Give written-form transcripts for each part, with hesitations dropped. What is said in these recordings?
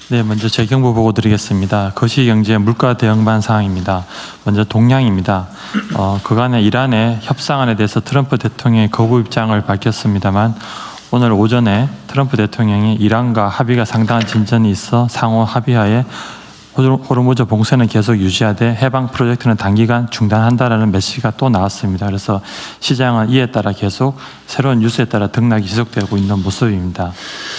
네, 먼저 재경부 보고 드리겠습니다. 거시경제 물가 대응반 사항입니다. 먼저 동향입니다. 그간의 이란의 협상안에 대해서 트럼프 대통령이 거부 입장을 밝혔습니다만 오늘 오전에 트럼프 대통령이 이란과 합의가 상당한 진전이 있어 상호 합의하에 호르무즈 봉쇄는 계속 유지하되 해방 프로젝트는 단기간 중단한다라는 메시지가 또 나왔습니다. 그래서 시장은 이에 따라 계속 새로운 뉴스에 따라 등락이 지속되고 있는 모습입니다.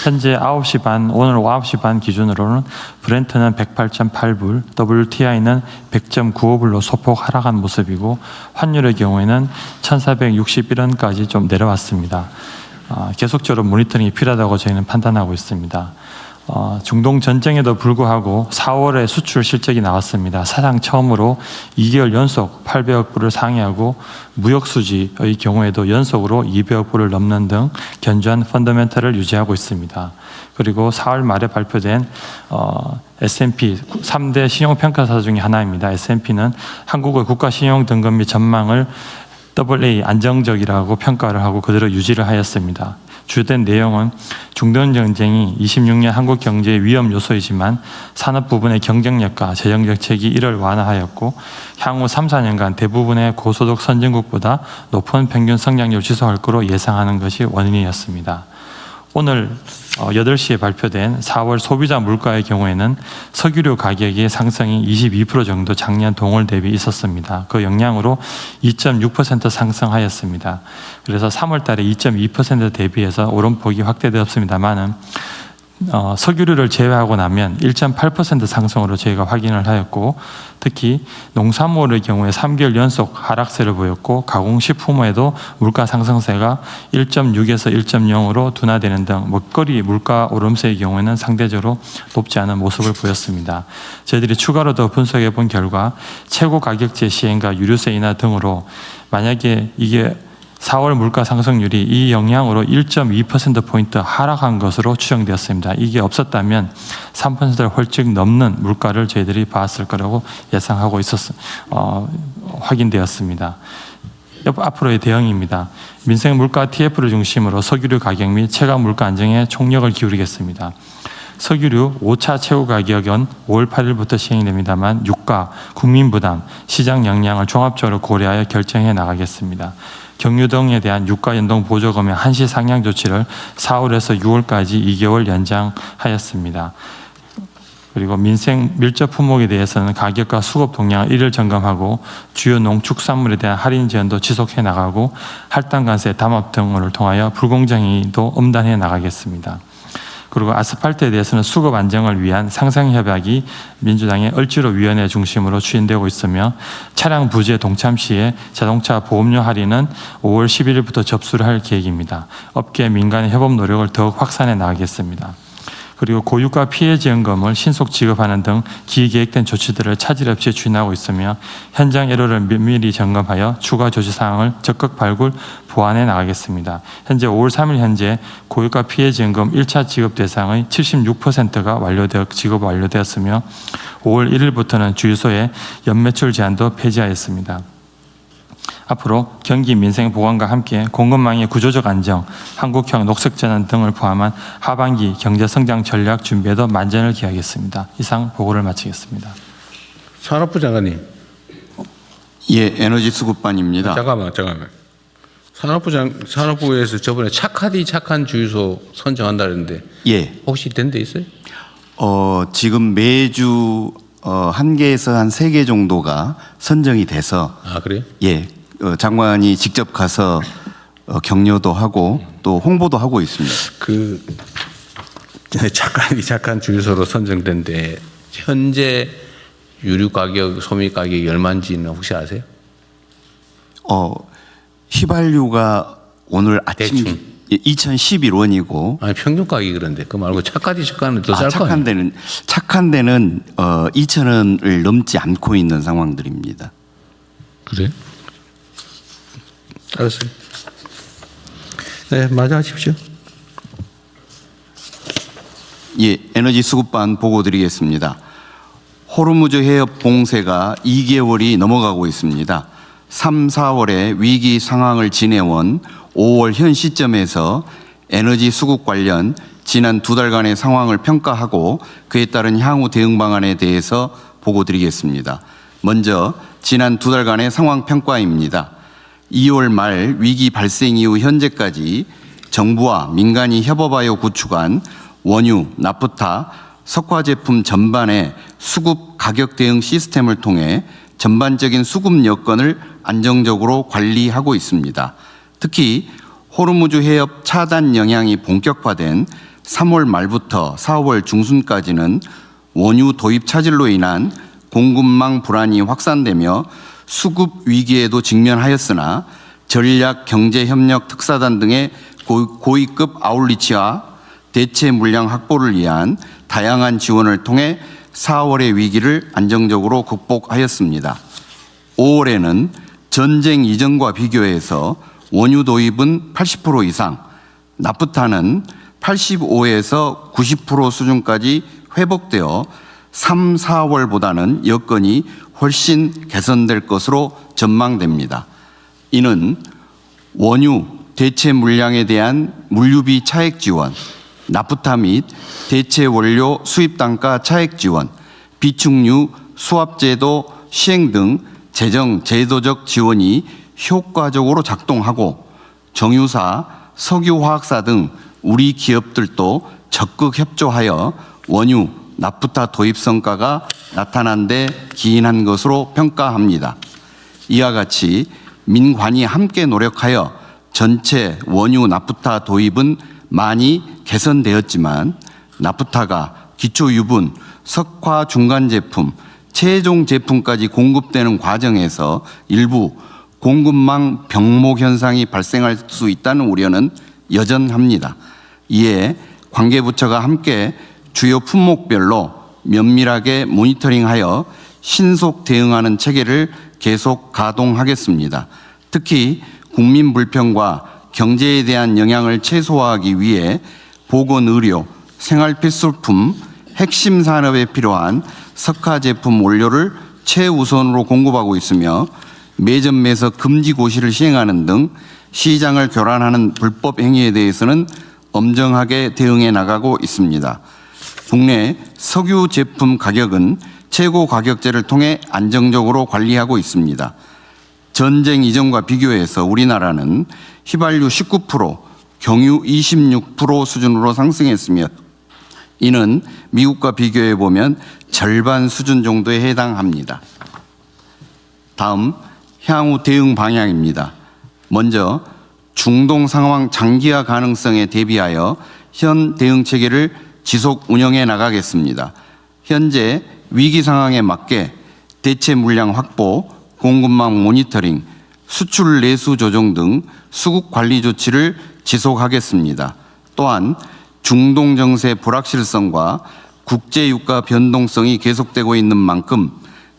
현재 9시 반, 오늘 9시 반 기준으로는 브렌트는 108.8불, WTI는 100.95불로 소폭 하락한 모습이고 환율의 경우에는 1461원까지 좀 내려왔습니다. 계속적으로 모니터링이 필요하다고 저희는 판단하고 있습니다. 중동 전쟁에도 불구하고 4월에 수출 실적이 나왔습니다. 사상 처음으로 2개월 연속 800억 불을 상회하고 무역 수지의 경우에도 연속으로 200억 불을 넘는 등 견조한 펀더멘털을 유지하고 있습니다. 그리고 4월 말에 발표된 S&P 3대 신용평가사 중에 하나입니다. S&P는 한국의 국가신용등급 및 전망을 AA 안정적이라고 평가를 하고 그대로 유지를 하였습니다. 주된 내용은 중동 전쟁이 26년 한국 경제의 위험 요소이지만 산업 부분의 경쟁력과 재정 정책이 이를 완화하였고 향후 3, 4년간 대부분의 고소득 선진국보다 높은 평균 성장률을 지속할 것으로 예상하는 것이 원인이었습니다. 오늘 8시에 발표된 4월 소비자 물가의 경우에는 석유류 가격의 상승이 22% 정도 작년 동월 대비 있었습니다. 그 영향으로 2.6% 상승하였습니다. 그래서 3월 달에 2.2% 대비해서 오름폭이 확대되었습니다만은 석유류를 제외하고 나면 1.8% 상승으로 저희가 확인을 하였고 특히 농산물의 경우에 3개월 연속 하락세를 보였고 가공식품에도 물가 상승세가 1.6에서 1.0으로 둔화되는 등 먹거리 물가 오름세의 경우에는 상대적으로 높지 않은 모습을 보였습니다. 저희들이 추가로 더 분석해 본 결과 최고 가격제 시행과 유류세 인하 등으로 만약에 이게 4월 물가 상승률이 이 영향으로 1.2%포인트 하락한 것으로 추정되었습니다. 이게 없었다면 3%를 훌쩍 넘는 물가를 저희들이 봤을 거라고 예상하고 확인되었습니다. 앞으로의 대응입니다. 민생 물가 TF를 중심으로 석유류 가격 및 체감 물가 안정에 총력을 기울이겠습니다. 석유류 5차 최고 가격은 5월 8일부터 시행이 됩니다만 유가, 국민 부담, 시장 역량을 종합적으로 고려하여 결정해 나가겠습니다. 경유 등에 대한 유가 연동 보조금의 한시 상향 조치를 4월에서 6월까지 2개월 연장하였습니다. 그리고 민생 밀접 품목에 대해서는 가격과 수급 동향을 일일 점검하고 주요 농축산물에 대한 할인 지원도 지속해 나가고 할당 관세 담합 등을 통하여 불공정행위도 엄단해 나가겠습니다. 그리고 아스팔트에 대해서는 수급 안정을 위한 상생협약이 민주당의 얼지로위원회 중심으로 추진되고 있으며 차량 부재 동참 시에 자동차 보험료 할인은 5월 11일부터 접수를 할 계획입니다. 업계 민간의 협업 노력을 더욱 확산해 나가겠습니다. 그리고 고유가 피해 지원금을 신속 지급하는 등 기계획된 조치들을 차질 없이 추진하고 있으며 현장 에러를 면밀히 점검하여 추가 조치 사항을 적극 발굴, 보완해 나가겠습니다. 현재 5월 3일 현재 고유가 피해 지원금 1차 지급 대상의 76%가 지급 완료되었으며 5월 1일부터는 주유소의 연매출 제한도 폐지하였습니다. 앞으로 경기 민생 보완과 함께 공급망의 구조적 안정, 한국형 녹색전환 등을 포함한 하반기 경제성장 전략 준비에도 만전을 기하겠습니다. 이상 보고를 마치겠습니다. 산업부 장관님. 예, 에너지수급반입니다. 잠깐만. 산업부에서 저번에 착한 주유소 선정한다는데 예. 혹시 된 데 있어요? 지금 매주 1개에서 한 3개 정도가 선정이 돼서 그래요? 예. 장관이 직접 가서 격려도 하고 또 홍보도 하고 있습니다. 그 착한 주유소로 선정된데 현재 유류 가격, 소비 가격이 얼마인지는 혹시 아세요? 휘발유가 오늘 아침 대충. 2011원이고 아니 평균 가격이 그런데 그 말고 착한 더 쌀 거 아니에요? 착한 데는 2,000원을 넘지 않고 있는 상황들입니다. 그래? 알았어요. 네, 맞이하십시오. 예, 에너지 수급반 보고 드리겠습니다. 호르무즈 해협 봉쇄가 2개월이 넘어가고 있습니다. 3, 4월에 위기 상황을 지내온 5월 현 시점에서 에너지 수급 관련 지난 2달간의 상황을 평가하고 그에 따른 향후 대응 방안에 대해서 보고드리겠습니다. 먼저 지난 2달간의 상황 평가입니다. 2월 말 위기 발생 이후 현재까지 정부와 민간이 협업하여 구축한 원유, 나프타, 석화 제품 전반의 수급 가격 대응 시스템을 통해 전반적인 수급 여건을 안정적으로 관리하고 있습니다. 특히 호르무즈 해협 차단 영향이 본격화된 3월 말부터 4월 중순까지는 원유 도입 차질로 인한 공급망 불안이 확산되며 수급 위기에도 직면하였으나 전략 경제협력 특사단 등의 고위급 아웃리치와 대체 물량 확보를 위한 다양한 지원을 통해 4월의 위기를 안정적으로 극복하였습니다. 5월에는 전쟁 이전과 비교해서 원유 도입은 80% 이상, 나프타는 85에서 90% 수준까지 회복되어 3, 4월보다는 여건이 훨씬 개선될 것으로 전망됩니다. 이는 원유 대체 물량에 대한 물류비 차액 지원, 나프타 및 대체 원료 수입 단가 차액 지원, 비축유 수합제도 시행 등 재정 제도적 지원이 효과적으로 작동하고 정유사, 석유화학사 등 우리 기업들도 적극 협조하여 원유, 나프타 도입 성과가 나타난 데 기인한 것으로 평가합니다. 이와 같이 민관이 함께 노력하여 전체 원유, 나프타 도입은 많이 개선되었지만 나프타가 기초유분, 석화 중간 제품, 최종 제품까지 공급되는 과정에서 일부 공급망 병목 현상이 발생할 수 있다는 우려는 여전합니다. 이에 관계부처가 함께 주요 품목별로 면밀하게 모니터링하여 신속 대응하는 체계를 계속 가동하겠습니다. 특히 국민 불평과 경제에 대한 영향을 최소화하기 위해 보건의료, 생활필수품, 핵심 산업에 필요한 석화 제품 원료를 최우선으로 공급하고 있으며 매점 매석 금지 고시를 시행하는 등 시장을 교란하는 불법 행위에 대해서는 엄정하게 대응해 나가고 있습니다. 국내 석유 제품 가격은 최고 가격제를 통해 안정적으로 관리하고 있습니다. 전쟁 이전과 비교해서 우리나라는 휘발유 19%, 경유 26% 수준으로 상승했으며 이는 미국과 비교해 보면 절반 수준 정도에 해당합니다. 다음 향후 대응 방향입니다. 먼저 중동 상황 장기화 가능성에 대비하여 현 대응 체계를 지속 운영해 나가겠습니다. 현재 위기 상황에 맞게 대체 물량 확보, 공급망 모니터링, 수출 내수 조정 등 수급 관리 조치를 지속하겠습니다. 또한 중동 정세 불확실성과 국제 유가 변동성이 계속되고 있는 만큼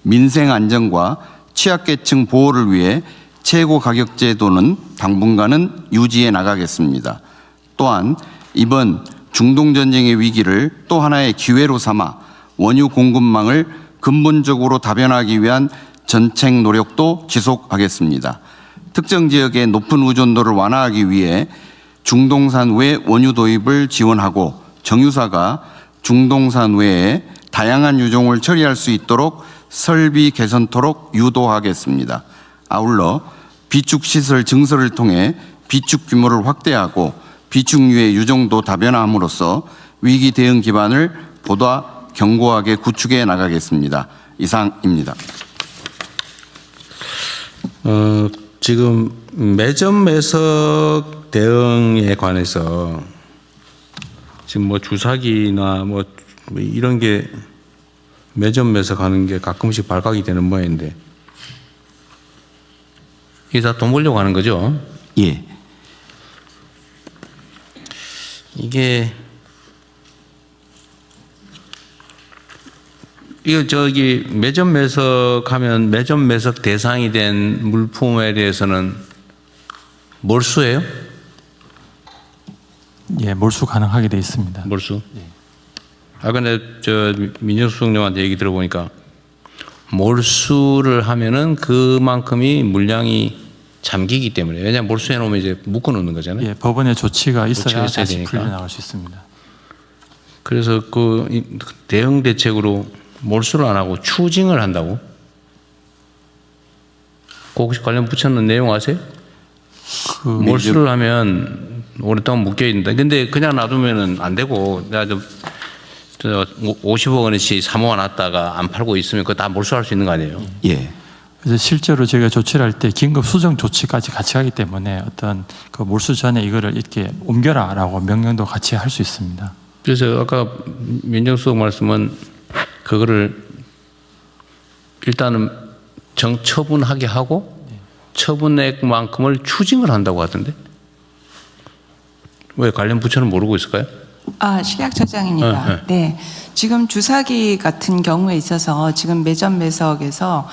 민생 안정과 취약계층 보호를 위해 최고 가격 제도는 당분간은 유지해 나가겠습니다. 또한 이번 중동 전쟁의 위기를 또 하나의 기회로 삼아 원유 공급망을 근본적으로 다변화하기 위한 전책 노력도 지속하겠습니다. 특정 지역의 높은 의존도를 완화하기 위해 중동산 외 원유 도입을 지원하고 정유사가 중동산 외에 다양한 유종을 처리할 수 있도록 설비 개선토록 유도하겠습니다. 아울러 비축시설 증설을 통해 비축 규모를 확대하고 비축유의 유종도 다변화함으로써 위기 대응 기반을 보다 견고하게 구축해 나가겠습니다. 이상입니다. 지금 매점 매석 대응에 관해서 지금 뭐 주사기나 뭐 이런 게 매점 매석하는 게 가끔씩 발각이 되는 모양인데 이게 다 돈 벌려고 하는 거죠? 예. 이거 저기 매점 매석하면 매점 매석 대상이 된 물품에 대해서는 몰수예요? 예, 몰수 가능하게 되어 있습니다. 몰수? 근데 저 민정수 총장한테 얘기 들어보니까 몰수를 하면은 그만큼이 물량이 잠기기 때문에 왜냐하면 몰수해 놓으면 이제 묶어 놓는 거잖아요. 예, 법원의 조치가 있어야 조치가 있어야 다시 되니까. 풀려 나갈 수 있습니다. 그래서 그 대응 대책으로 몰수를 안 하고 추징을 한다고? 그 혹시 관련 부처는 내용 아세요? 몰수를 하면 오랫동안 묶여 있는다. 근데 그냥 놔두면은 안 되고 내가 좀 50억 원어치 사모아 놨다가 안 팔고 있으면 그거 다 몰수할 수 있는 거 아니에요? 예. 그래서 실제로 저희가 조치를 할 때 긴급 수정 조치까지 같이 하기 때문에 어떤 그 몰수 전에 이거를 이렇게 옮겨라라고 명령도 같이 할 수 있습니다. 그래서 아까 민정수석 말씀은 그거를 일단은 정처분하게 하고 처분액만큼을 추징을 한다고 하던데 왜 관련 부처는 모르고 있을까요? 식약처장입니다. 네. 지금 주사기 같은 경우에 있어서 지금 매점 매석에서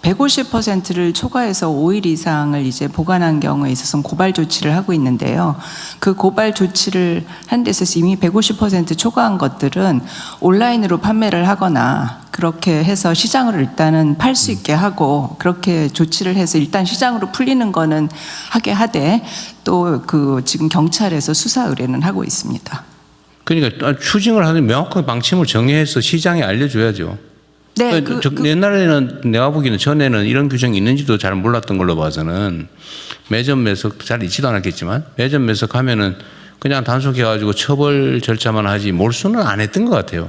150%를 초과해서 5일 이상을 이제 보관한 경우에 있어서는 고발 조치를 하고 있는데요. 그 고발 조치를 한 데 있어서 이미 150% 초과한 것들은 온라인으로 판매를 하거나 그렇게 해서 시장으로 일단은 팔 수 있게 하고 그렇게 조치를 해서 일단 시장으로 풀리는 거는 하게 하되 또 그 지금 경찰에서 수사 의뢰는 하고 있습니다. 그러니까 추징을 하는 명확하게 방침을 정해서 시장에 알려줘야죠. 네, 옛날에는 내가 보기에는 전에는 이런 규정이 있는지도 잘 몰랐던 걸로 봐서는 매점 매석 잘 있지도 않았겠지만 매점 매석 하면은 그냥 단속해가지고 처벌 절차만 하지 몰수는 안 했던 것 같아요.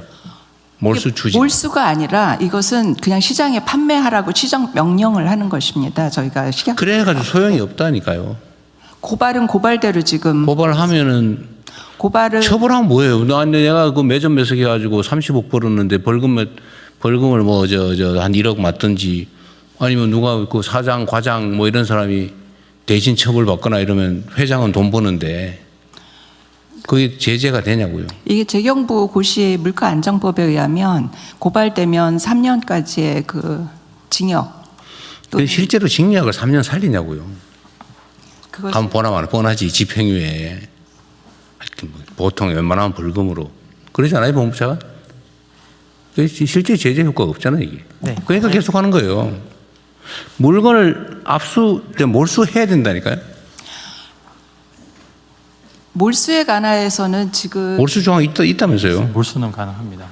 몰수 추진. 몰수가 아니라 이것은 그냥 시장에 판매하라고 시정 명령을 하는 것입니다. 저희가 식약 그래가지고 소용이 없다니까요. 고발은 고발대로 지금 고발하면은 고발을 처벌하면 뭐예요? 내가 그 매점 매석해가지고 30억 벌었는데 벌금을 뭐 한 1억 맞든지 아니면 누가 그 사장 과장 뭐 이런 사람이 대신 처벌받거나 이러면 회장은 돈 버는데 그게 제재가 되냐고요? 이게 재경부 고시 물가안정법에 의하면 고발되면 3년까지의 그 징역. 근데 실제로 징역을 3년 살리냐고요? 그것이 가면 보나마나 뻔하지 집행유예. 보통 웬만하면 벌금으로 그러잖아요 법무부차가. 실제 제재 효과가 없잖아요 이게. 네. 그러니까 계속 하는 거예요. 물건을 몰수해야 된다니까요. 몰수에 관하여서는 지금 몰수 조항이 있다면서요. 몰수는 가능합니다.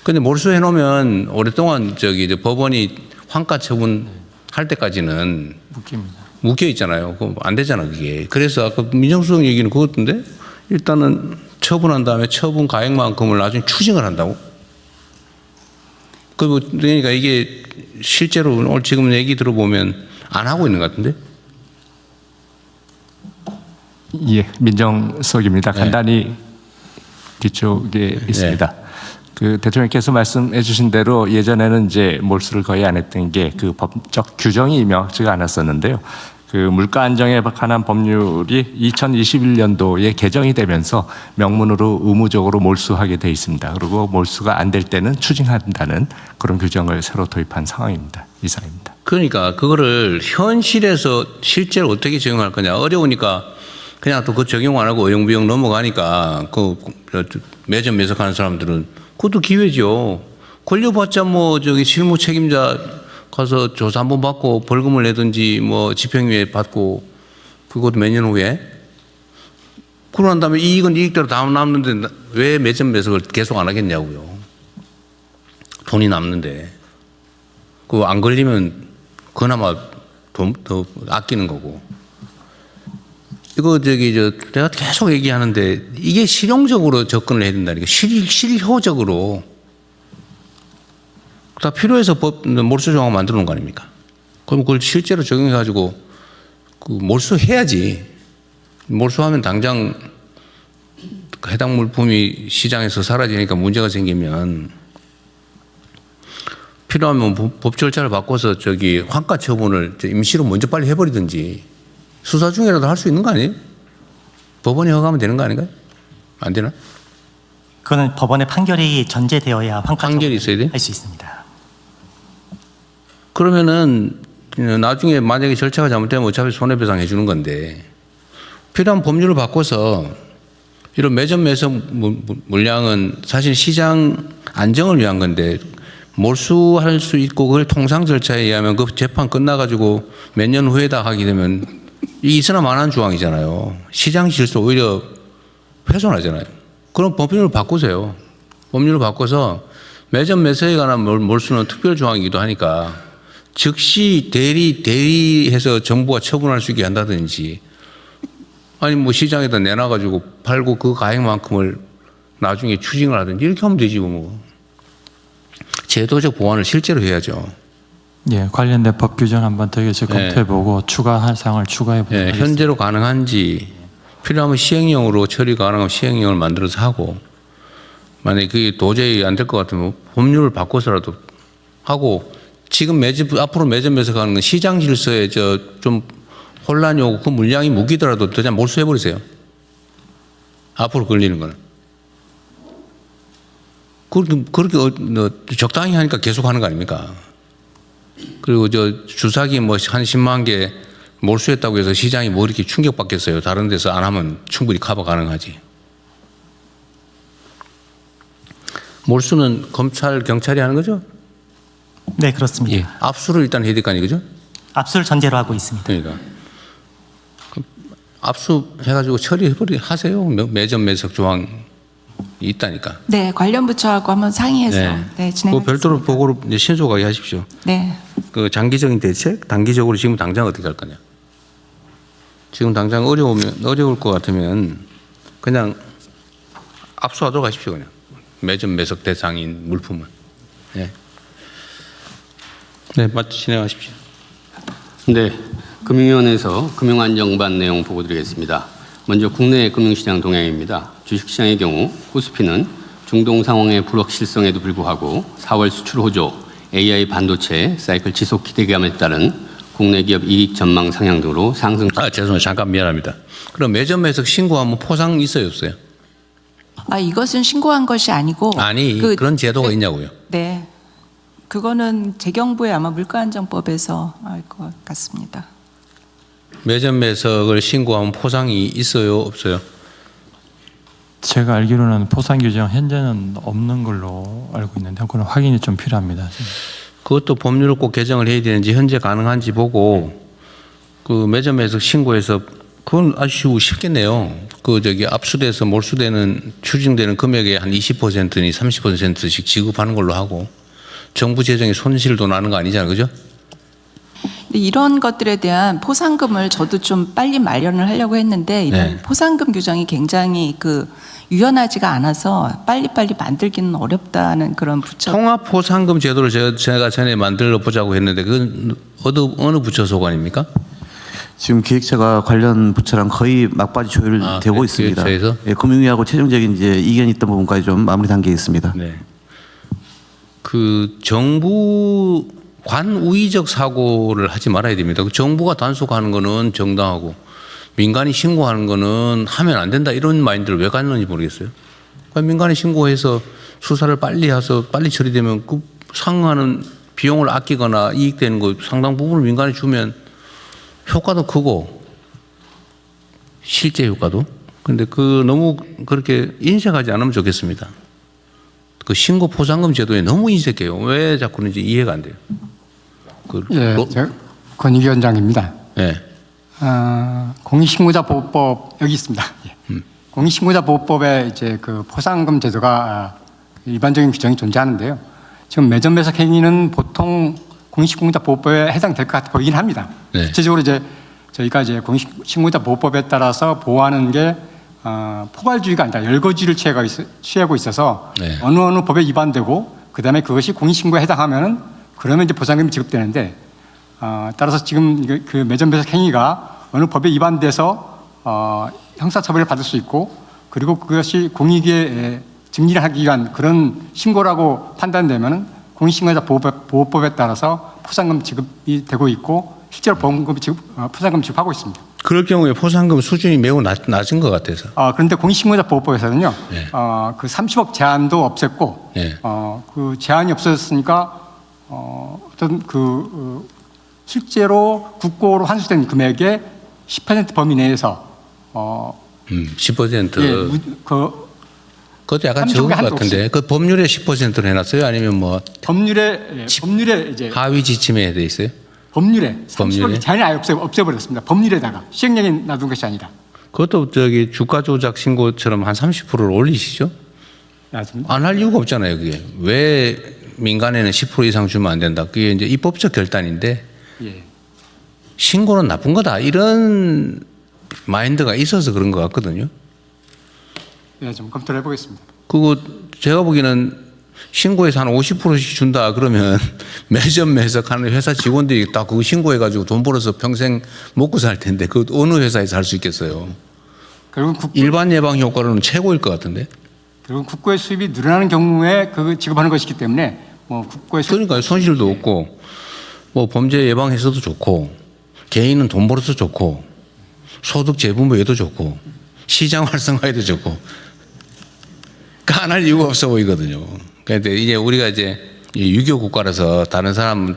근데 몰수해 놓으면 오랫동안 이제 법원이 환가 처분할 때까지는 묶입니다. 묶여 있잖아요. 그거 안 되잖아 그게. 그래서 아까 민정수석 얘기는 그것던데 일단은 처분한 다음에 처분 가액만큼을 나중에 추징을 한다고. 그러니까 이게 실제로 오늘 지금 얘기 들어보면 안 하고 있는 것 같은데. 예, 민정수석입니다. 간단히 뒤쪽에 있습니다. 그 대통령께서 말씀해 주신 대로 예전에는 이제 몰수를 거의 안 했던 게 그 법적 규정이 명확지가 않았었는데요. 그 물가 안정에 관한 법률이 2021년도에 개정이 되면서 명문으로 의무적으로 몰수하게 돼 있습니다. 그리고 몰수가 안 될 때는 추징한다는 그런 규정을 새로 도입한 상황입니다. 이상입니다. 그러니까 그거를 현실에서 실제로 어떻게 적용할 거냐 어려우니까 그냥 또 그 적용 안 하고 어영부영 넘어가니까 그 매점 매석하는 사람들은 그것도 기회죠. 걸려봤자 뭐 실무 책임자 가서 조사 한번 받고 벌금을 내든지 뭐 집행유예 받고 그것도 몇 년 후에 그러고 난 다음에 이익은 이익대로 다 남는데 왜 매점 매석을 계속 안 하겠냐고요. 돈이 남는데 그거 안 걸리면 그나마 돈 더 아끼는 거고. 이거 내가 계속 얘기하는데 이게 실용적으로 접근을 해야 된다니까. 실효적으로. 다 필요해서 몰수 조항 만들어 놓은 거 아닙니까? 그럼 그걸 실제로 적용해가지고 몰수해야지. 몰수하면 당장 해당 물품이 시장에서 사라지니까 문제가 생기면 필요하면 법 절차를 바꿔서 환가 처분을 임시로 먼저 빨리 해버리든지 수사 중이라도 할 수 있는 거 아니에요? 법원이 허가하면 되는 거 아닌가요? 안 되나? 그거는 법원의 판결이 전제되어야 판결이 있어야 돼요? 할 수 있습니다. 그러면은 나중에 만약에 절차가 잘못되면 어차피 손해배상 해주는 건데 필요한 법률을 바꿔서 이런 매점 매석 물량은 사실 시장 안정을 위한 건데 몰수할 수 있고 그걸 통상 절차에 의하면 그 재판 끝나가지고 몇 년 후에다 하게 되면 이게 있으나 마나한 조항이잖아요. 시장 질서 오히려 훼손하잖아요. 그럼 법률을 바꾸세요. 법률을 바꿔서 매점 매석에 관한 몰수는 특별 조항이기도 하니까 즉시 대리해서 정부가 처분할 수 있게 한다든지 아니 뭐 시장에다 내놔가지고 팔고 그 가액만큼을 나중에 추징을 하든지 이렇게 하면 되지 뭐. 제도적 보완을 실제로 해야죠. 예, 관련된 법 규정 한번 더 검토해보고 추가 사항을 추가해보도록 예, 하겠습니다. 현재로 가능한지 필요하면 시행령으로 처리 가능하면 시행령을 만들어서 하고 만약에 그게 도저히 안 될 것 같으면 법률을 바꿔서라도 하고 지금 앞으로 매점 매석하는 건 시장 질서에 좀 혼란이 오고 그 물량이 무기더라도 그냥 몰수해버리세요. 앞으로 걸리는 거는. 그렇게 적당히 하니까 계속 하는 거 아닙니까? 그리고 주사기 뭐 한 10만 개 몰수했다고 해서 시장이 뭐 이렇게 충격받겠어요. 다른 데서 안 하면 충분히 커버 가능하지. 몰수는 검찰, 경찰이 하는 거죠? 네, 그렇습니다. 예. 압수를 일단 해야 될 거 아니에요, 그죠? 압수를 전제로 하고 있습니다. 그러니까. 압수해가지고 하세요. 매점 매석 조항이 있다니까. 네, 관련 부처하고 한번 상의해서 네, 그 진행하겠습니다. 별도로 보고로 이제 신속하게 하십시오. 네. 그 장기적인 대책, 단기적으로 지금 당장 어떻게 할 거냐. 지금 당장 어려울 것 같으면 그냥 압수하도록 하십시오, 그냥. 매점 매석 대상인 물품은. 네. 네, 진행하십시오. 네, 금융위원회에서 금융안정반 내용 보고드리겠습니다. 먼저 국내 금융시장 동향입니다. 주식시장의 경우 코스피는 중동 상황의 불확실성에도 불구하고 4월 수출 호조, AI 반도체 사이클 지속 기대감에 따른 국내 기업 이익 전망 상향 등으로 상승. 죄송해요. 잠깐 미안합니다. 그럼 매점 매석 신고하면 포상 있어요, 없어요? 이것은 신고한 것이 아니고 아니, 그런 제도가 있냐고요. 네. 그거는 재경부의 아마 물가안정법에서 알 것 같습니다. 매점 매석을 신고하면 포상이 있어요, 없어요? 제가 알기로는 포상 규정 현재는 없는 걸로 알고 있는데 그건 확인이 좀 필요합니다. 그것도 법률을 꼭 개정을 해야 되는지 현재 가능한지 보고 그 매점 매석 신고해서 그건 아주 쉽겠네요. 압수돼서 몰수되는 추징되는 금액의 한 20%니 30%씩 지급하는 걸로 하고 정부 재정에 손실도 나는 거 아니잖아요, 그죠? 근데 이런 것들에 대한 포상금을 저도 좀 빨리 마련을 하려고 했는데 이런 네. 포상금 규정이 굉장히 유연하지가 않아서 빨리빨리 만들기는 어렵다는 그런 부처. 통합 포상금 제도를 제가 전에 만들어 보자고 했는데 그건 어느 부처 소관입니까? 지금 기획처가 관련 부처랑 거의 막바지 조율되고 있습니다. 기획처에서? 예, 금융위하고 최종적인 이제 이견이 있던 부분까지 좀 마무리 단계에 있습니다. 네. 그 정부 관우의적 사고를 하지 말아야 됩니다. 정부가 단속하는 거는 정당하고 민간이 신고하는 거는 하면 안 된다 이런 마인드를 왜 갖는지 모르겠어요. 민간이 신고해서 수사를 빨리 해서 빨리 처리되면 그 상응하는 비용을 아끼거나 이익되는 거 상당 부분을 민간이 주면 효과도 크고 실제 효과도. 근데 너무 그렇게 인색하지 않으면 좋겠습니다. 그 신고 포상금 제도에 너무 인색해요. 왜 자꾸 그런지 이해가 안 돼요. 예, 권 위원장입니다. 네. 공익신고자 보호법 여기 있습니다. 예. 공익신고자 보호법에 이제 그 포상금 제도가 일반적인 규정이 존재하는데요. 지금 매점 매석 행위는 보통 공익신고자 보호법에 해당될 것 같아 보이긴 합니다. 네. 실제적으로 이제 저희가 이제 공익신고자 보호법에 따라서 보호하는 게 포괄주의가 아니라 열거주의를 취하고 있어서 네. 어느 법에 위반되고 그다음에 그것이 공익신고에 해당하면은 그러면 이제 보상금이 지급되는데 따라서 지금 그 매점 매석 행위가 어느 법에 위반돼서 형사처벌을 받을 수 있고 그리고 그것이 공익에 증리를 하기 위한 그런 신고라고 판단되면은 공익신고자 보호법에 따라서 포상금 지급이 되고 있고 실제로 포상금 지급하고 있습니다. 그럴 경우에 포상금 수준이 매우 낮은 것 같아서. 그런데 공익신고자 보호법에서는요, 네. 그 30억 제한도 없앴고, 네. 그 제한이 없어졌으니까 어떤 실제로 국고로 환수된 금액의 10% 범위 내에서 10%. 그것도 약간 30억에 적은 것 한도 같은데 그 법률에 10%로 해놨어요? 아니면 뭐 법률에 이제 하위 지침에 돼 있어요? 법률에 법률에? 30억이 제한이 아예 없애버렸습니다. 법률에다가 시행령에 놔둔 것이 아니라. 그것도 주가 조작 신고처럼 한 30%를 올리시죠? 안 할 이유가 없잖아요, 그게. 왜 민간에는 10% 이상 주면 안 된다. 그게 이제 입법적 결단인데 예. 신고는 나쁜 거다. 이런 마인드가 있어서 그런 것 같거든요. 네, 좀 검토를 해보겠습니다. 그거 제가 보기에는 신고해서 한 50%씩 준다 그러면 매점 매석하는 회사 직원들이 다 그거 신고해가지고 돈 벌어서 평생 먹고 살 텐데 그 어느 회사에서 할 수 있겠어요. 결국 일반 예방 효과로는 최고일 것 같은데. 결국 국고의 수입이 늘어나는 경우에 그 지급하는 것이기 때문에 뭐 국고의 수입 그러니까 손실도 없고 뭐 범죄 예방해서도 좋고 개인은 돈 벌어서 좋고 소득 재분배에도 좋고 시장 활성화에도 좋고 안 할 이유가 없어 보이거든요. 그런데 이제 우리가 이제 유교 국가라서 다른 사람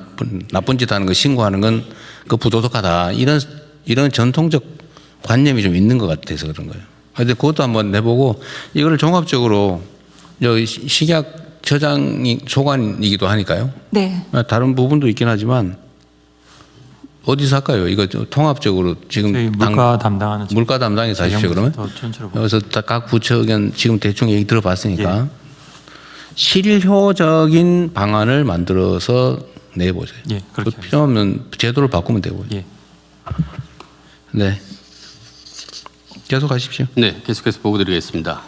나쁜 짓 하는 거 신고하는 건 그 부도덕하다 이런 전통적 관념이 좀 있는 것 같아서 그런 거예요. 그런데 그것도 한번 내보고 이거를 종합적으로 여기 식약 처장이 소관이기도 하니까요. 네. 다른 부분도 있긴 하지만 어디서 할까요? 이거 좀 통합적으로 지금 저희 물가 담당하는 물가 담당에서 하십시오 그러면. 더 전체로 보고. 여기서 각 부처 의견 지금 대충 얘기 들어봤으니까 예. 실효적인 방안을 만들어서 내보세요. 예, 그렇게 그 필요하면 제도를 바꾸면 되고요. 예. 네. 계속 하십시오. 네, 계속해서 보고 드리겠습니다.